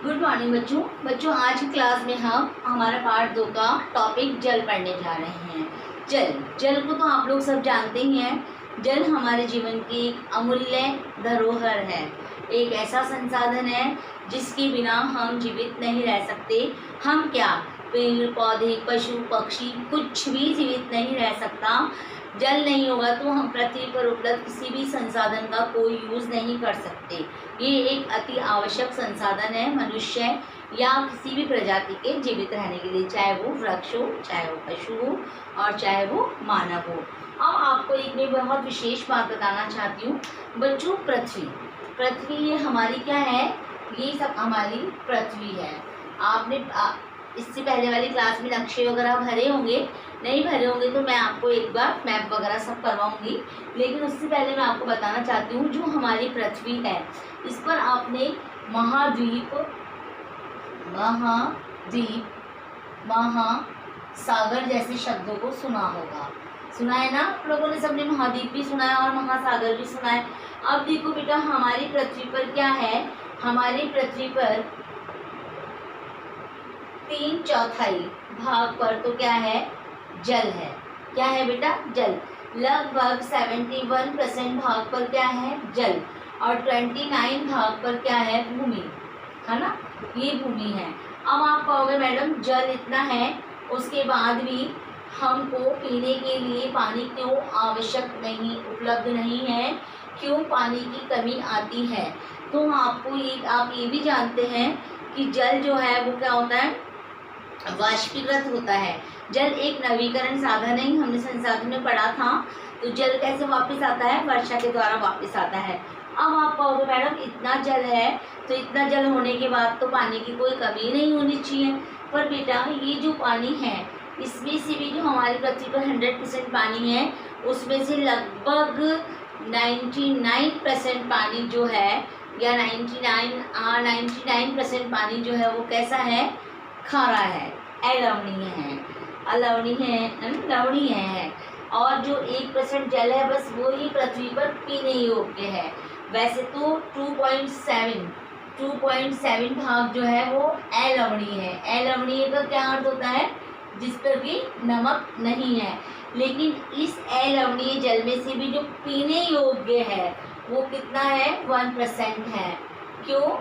Good morning बच्चों। आज की क्लास में हम हमारा पार्ट 2 का टॉपिक जल पढ़ने जा रहे हैं। जल को तो आप लोग सब जानते ही हैं। जल हमारे जीवन की एक अमूल्य धरोहर है, एक ऐसा संसाधन है जिसके बिना हम जीवित नहीं रह सकते। हम क्या, पेड़ पौधे पशु पक्षी कुछ भी जीवित नहीं रह सकता। जल नहीं होगा तो हम पृथ्वी पर उपलब्ध किसी भी संसाधन का कोई यूज़ नहीं कर सकते। ये एक अति आवश्यक संसाधन है मनुष्य या किसी भी प्रजाति के जीवित रहने के लिए, चाहे वो वृक्ष हो, चाहे वो पशु हो और चाहे वो मानव हो। अब आपको एक मैं बहुत विशेष बात बताना चाहती हूँ बच्चों। पृथ्वी ये हमारी क्या है, ये सब हमारी पृथ्वी है। आपने इससे पहले वाली क्लास में नक्शे वगैरह भरे होंगे, नहीं भरे होंगे तो मैं आपको एक बार मैप वगैरह सब करवाऊंगी। लेकिन उससे पहले मैं आपको बताना चाहती हूँ जो हमारी पृथ्वी है, इस पर आपने महाद्वीप, महासागर जैसे शब्दों को सुना होगा। सुना है ना आप लोगों ने, सबने महाद्वीप भी सुना है और महासागर भी सुना है। अब देखो बेटा, हमारी पृथ्वी पर क्या है, हमारी पृथ्वी पर 3/4 भाग पर तो क्या है, जल है। क्या है बेटा, जल। लगभग 71% भाग पर क्या है, जल। और 29 भाग पर क्या है, भूमि है ना, ये भूमि है। अब आप कहोगे मैडम जल इतना है, उसके बाद भी हमको पीने के लिए पानी क्यों आवश्यक नहीं, उपलब्ध नहीं है, क्यों पानी की कमी आती है? तो आपको आप ये भी जानते हैं कि जल जो है वो क्या होता है, वाष्पीकृत होता है। जल एक नवीकरण साधन है, हमने संसाधन में पढ़ा था। तो जल कैसे वापस आता है, वर्षा के द्वारा वापस आता है। अब आप कहोगे मैडम इतना जल है तो इतना जल होने के बाद तो पानी की कोई कमी नहीं होनी चाहिए। पर बेटा ये जो पानी है, इसमें से भी जो हमारी पृथ्वी पर 100% पानी है, उसमें से लगभग 99% पानी जो है, या 99% पानी जो है वो कैसा है, खारा है, लवणीय है। और जो 1% जल है बस वो ही पृथ्वी पर पीने योग्य है। वैसे तो 2.7 भाग जो है वो अलवणीय है। अलवणीय का क्या अर्थ होता है, जिस पर भी नमक नहीं है। लेकिन इस अलवणीय जल में से भी जो पीने योग्य है वो कितना है, 1% है। क्यों,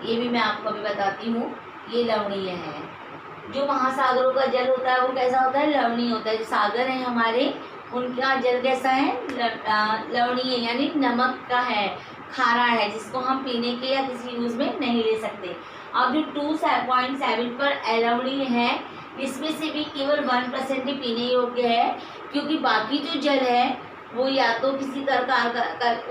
ये भी मैं आपको अभी बताती हूँ। ये लवणीय है। जो महासागरों का जल होता है वो कैसा होता है, लवणीय होता है। जो सागर है हमारे, उनका जल कैसा है, लवणीय यानी नमक का है, खारा है, जिसको हम पीने के या किसी यूज में नहीं ले सकते। अब जो 2.7 पर अलवणीय है, इसमें से भी केवल 1% ही पीने योग्य है। क्योंकि बाकी जो जल है वो या तो किसी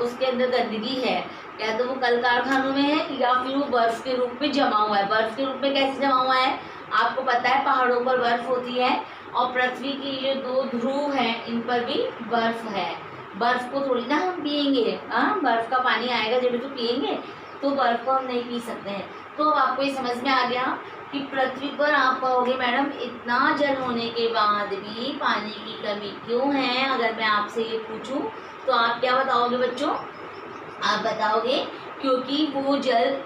उसके अंदर गंदगी है, या तो वो कल कारखानों में है, या फिर वो बर्फ के रूप में जमा हुआ है। बर्फ के रूप में कैसे जमा हुआ है, आपको पता है पहाड़ों पर बर्फ होती है, और पृथ्वी की जो 2 ध्रुव हैं इन पर भी बर्फ है। बर्फ को थोड़ी ना हम पियेंगे, बर्फ का पानी आएगा जब तो पियेंगे, तो बर्फ को हम नहीं पी सकते हैं। तो आपको ये समझ में आ गया कि पृथ्वी पर आप कहोगे मैडम इतना जल होने के बाद भी पानी की कमी क्यों है। अगर मैं आपसे ये पूछूं तो आप क्या बताओगे बच्चों, आप बताओगे क्योंकि वो जल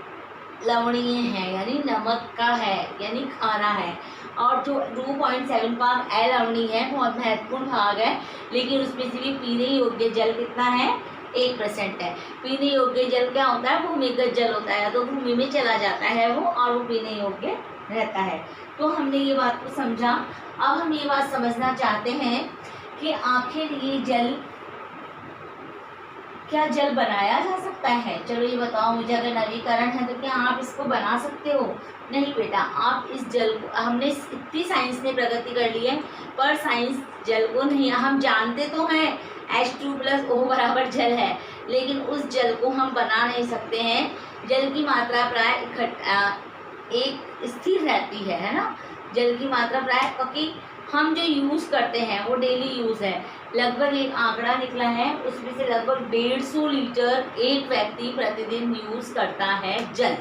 लवणीय है, यानी नमक का है, यानी खारा है। और जो 2.7 भाग अलवणीय है, बहुत महत्वपूर्ण भाग है, लेकिन उसमें से भी पीने योग्य जल कितना है, 1% है। पीने योग्य जल क्या होता है, भूमिगत जल होता है, तो भूमि में चला जाता है वो, और वो पीने योग्य रहता है। तो हमने ये बात को समझा। अब हम ये बात समझना चाहते हैं कि आखिर ये जल, क्या जल बनाया जा सकता है? चलो ये बताओ मुझे, अगर नवीकरण है तो क्या आप इसको बना सकते हो? नहीं बेटा, आप इस जल को, हमने इतनी साइंस ने प्रगति कर ली है, पर साइंस जल को नहीं, हम जानते तो हैं H2+O बराबर जल है, लेकिन उस जल को हम बना नहीं सकते हैं। जल की मात्रा प्राय एक स्थिर रहती है ना। जल की मात्रा प्राय, क्योंकि हम जो यूज़ करते हैं वो डेली यूज़ है। लगभग एक आंकड़ा निकला है, उसमें से लगभग 150 लीटर एक व्यक्ति प्रतिदिन यूज़ करता है जल।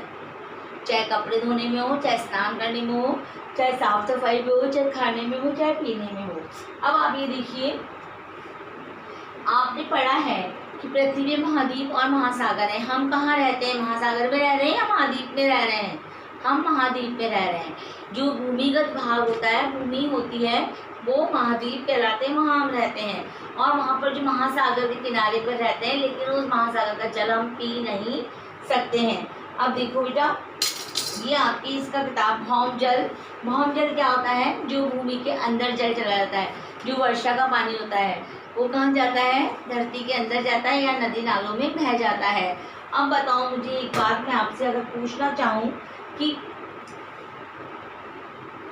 चाहे कपड़े धोने में हो, चाहे स्नान करने में हो, चाहे साफ सफाई में हो, चाहे खाने में हो, चाहे पीने में हो। अब आप ये देखिए, आपने पढ़ा है कि पृथ्वी में महाद्वीप और महासागर है। हम कहाँ रहते हैं, महासागर में रह रहे हैं या महाद्वीप में रह रहे हैं? हम महाद्वीप में रह रहे हैं। जो भूमिगत भाग होता है, भूमि होती है, वो महाद्वीप कहलाते हैं, वहाँ हम रहते हैं। और वहाँ पर जो महासागर के किनारे पर रहते हैं, लेकिन उस महासागर का जल हम पी नहीं सकते हैं। अब देखो बेटा, ये आपकी इसका किताब भौम जल। भौम जल क्या होता है? जो भूमि के अंदर जल चला जाता है। जो वर्षा का पानी होता है वो कहाँ जाता है? धरती के अंदर जाता है या नदी नालों में बह जाता है। अब बताओ मुझे एक बात, मैं आपसे अगर पूछना चाहूँ कि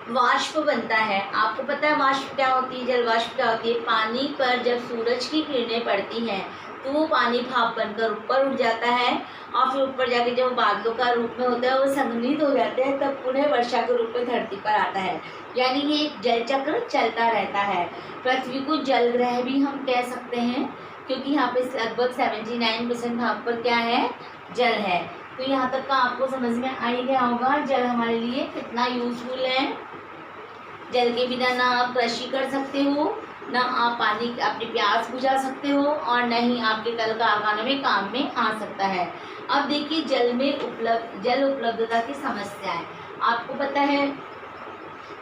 वाष्प बनता है, आपको पता है वाष्प क्या होती है? जल वाष्प क्या होती है? पानी पर जब सूरज की किरणें पड़ती हैं तो वो पानी भाप बनकर ऊपर उठ जाता है, और फिर ऊपर जाके जब बादलों का रूप में होता है, वो संघनित हो जाते हैं, तब पुनः वर्षा के रूप में धरती पर आता है। यानी ये एक जल चक्र चलता रहता है। पृथ्वी को जल ग्रह भी हम कह सकते हैं, क्योंकि यहाँ पे लगभग 79% भाग पर क्या है? जल है। तो यहाँ तक का आपको समझ में आ ही गया होगा जल हमारे लिए कितना यूजफुल है। जल के बिना ना आप कृषि कर सकते हो, ना आप पानी अपनी प्यास बुझा सकते हो, और न ही आपके कल कारखाने में काम में आ सकता है। अब देखिए जल उपलब्धता की समस्या है। आपको पता है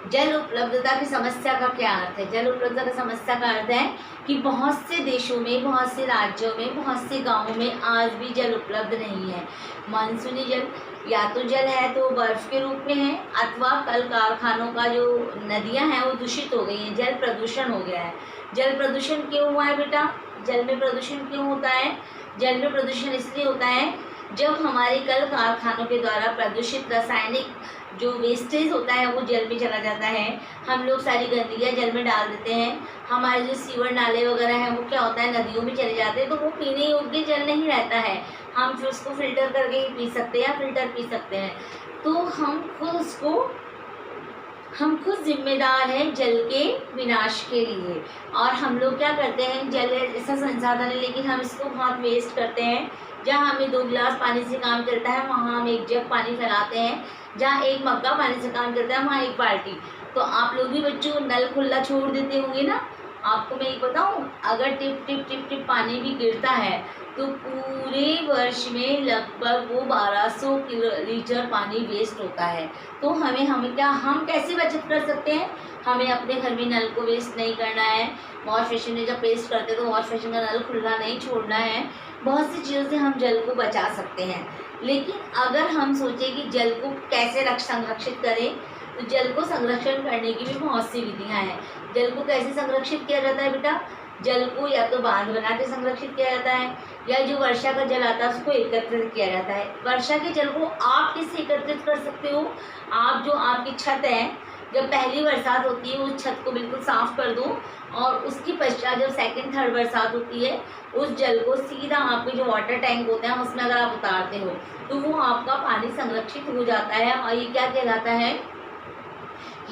जल उपलब्धता की समस्या का क्या अर्थ है? जल उपलब्धता की समस्या का अर्थ है कि बहुत से देशों में, बहुत से राज्यों में, बहुत से गाँवों में आज भी जल उपलब्ध नहीं है। मानसूनी जल या तो जल है तो बर्फ के रूप में है, अथवा कल कारखानों का जो नदियां हैं वो दूषित हो गई हैं, जल प्रदूषण हो गया है। जल प्रदूषण क्यों हुआ है बेटा? जल में प्रदूषण क्यों होता है? जल में प्रदूषण इसलिए होता है जब हमारे कल कारखानों के द्वारा प्रदूषित रासायनिक जो वेस्टेज होता है वो जल में चला जाता है। हम लोग सारी गंदगियाँ जल में डाल देते हैं। हमारे जो सीवर नाले वगैरह हैं वो क्या होता है? नदियों में चले जाते हैं, तो वो पीने योग्य जल नहीं रहता है। हम फिर उसको फिल्टर करके ही पी सकते हैं या फिल्टर पी सकते हैं। तो हम खुद जिम्मेदार हैं जल के विनाश के लिए। और हम लोग क्या करते हैं? जल ऐसा संसाधन है लेकिन हम इसको बहुत वेस्ट करते हैं। जहाँ हमें 2 गिलास पानी से काम चलता है वहाँ हम 1 जग पानी फैलाते हैं। जहाँ 1 मग्गा पानी से काम चलता है वहाँ 1 बाल्टी। तो आप लोग भी बच्चों नल खुला छोड़ देते होंगे ना। आपको मैं ये बताऊँ, अगर टिप टिप टिप टिप पानी भी गिरता है तो पूरे वर्ष में लगभग वो 1200 लीटर पानी वेस्ट होता है। तो हम कैसे बचत कर सकते हैं? हमें अपने घर में नल को वेस्ट नहीं करना है। वॉश बेसिन में जब पेस्ट करते हैं तो वॉश बेसिन का नल खुला नहीं छोड़ना है। बहुत सी चीज़ों से हम जल को बचा सकते हैं। लेकिन अगर हम सोचें कि जल को कैसे संरक्षित करें, तो जल को संरक्षण करने की भी बहुत सी विधियाँ हैं। जल को कैसे संरक्षित किया जाता है बेटा? जल को या तो बांध बना के संरक्षित किया जाता है, या जो वर्षा का जल आता है उसको एकत्रित किया जाता है। वर्षा के जल को आप किससे एकत्रित कर सकते हो? आप जो आपकी छत है, जब पहली बरसात होती है उस छत को बिल्कुल साफ कर दो, और उसकी पश्चात जब 2nd 3rd बरसात होती है उस जल को सीधा आपके जो वाटर टैंक होते हैं उसमें अगर आप उतारते हो तो वो आपका पानी संरक्षित हो जाता है। और ये क्या कहलाता है?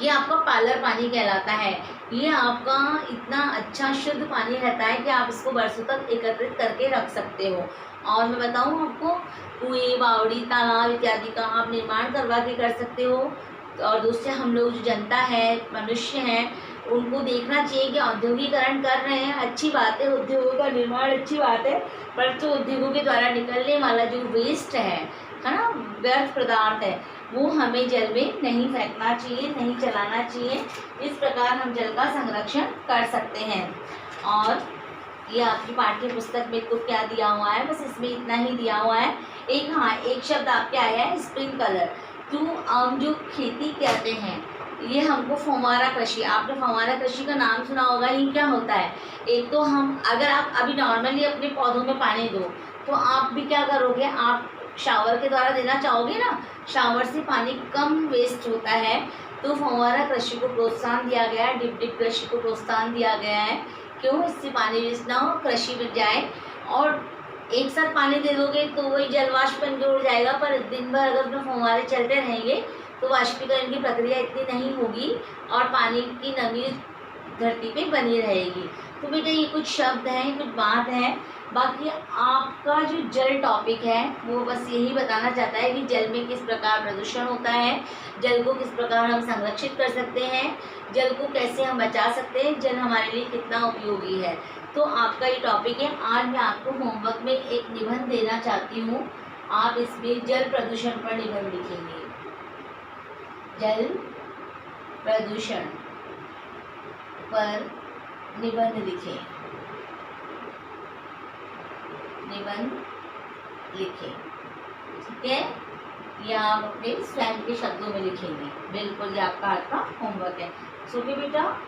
ये आपका पालर पानी कहलाता है। ये आपका इतना अच्छा शुद्ध पानी रहता है कि आप इसको बरसों तक एकत्रित करके रख सकते हो। और मैं बताऊँ आपको, कुएं, बावड़ी, तालाब इत्यादि का आप निर्माण करवा के कर सकते हो। और दूसरे हम लोग जो जनता है, मनुष्य हैं, उनको देखना चाहिए कि औद्योगिकरण कर रहे हैं, अच्छी बात है, उद्योगों का निर्माण अच्छी बात है, परंतु उद्योगों के द्वारा निकलने वाला जो वेस्ट है ना, व्यर्थ पदार्थ है, वो हमें जल में नहीं फेंकना चाहिए, नहीं चलाना चाहिए। इस प्रकार हम जल का संरक्षण कर सकते हैं। और ये आपकी पाठ्य पुस्तक में तो क्या दिया हुआ है, बस इसमें इतना ही दिया हुआ है। एक शब्द आपके आया है स्प्रिंकलर। तो हम जो खेती करते हैं ये हमको फव्वारा कृषि, आपने फव्वारा कृषि का नाम सुना होगा। ये क्या होता है? एक तो अगर आप अभी नॉर्मली अपने पौधों में पानी दो तो आप भी क्या करोगे? आप शावर के द्वारा देना चाहोगे ना, शावर से पानी कम वेस्ट होता है। तो फव्वारा कृषि को प्रोत्साहन दिया गया है, डिप डिप कृषि को प्रोत्साहन दिया गया है। क्यों? इससे पानी वेस्ट ना हो, कृषि बच जाए। और एक साथ पानी दे दोगे तो वही जलवाष्प बन के उड़ जाएगा, पर दिन भर अगर उसमें फव्वारे चलते रहेंगे तो वाष्पीकरण की प्रक्रिया इतनी नहीं होगी और पानी की नमी धरती पे बनी रहेगी। तो बेटा ये कुछ शब्द हैं, कुछ बात है। बाकी आपका जो जल टॉपिक है वो बस यही बताना चाहता है कि जल में किस प्रकार प्रदूषण होता है, जल को किस प्रकार हम संरक्षित कर सकते हैं, जल को कैसे हम बचा सकते हैं, जल हमारे लिए कितना उपयोगी है। तो आपका ये टॉपिक है। आज मैं आपको होमवर्क में एक निबंध देना चाहती हूँ। आप इसमें जल प्रदूषण पर निबंध लिखेंगे। जल प्रदूषण पर निबंध लिखें। निबंध लिखें, ठीक है। या आप अपने स्वयं के शब्दों में लिखेंगे। बिल्कुल, ये आपका आज का होमवर्क है। सो बेटा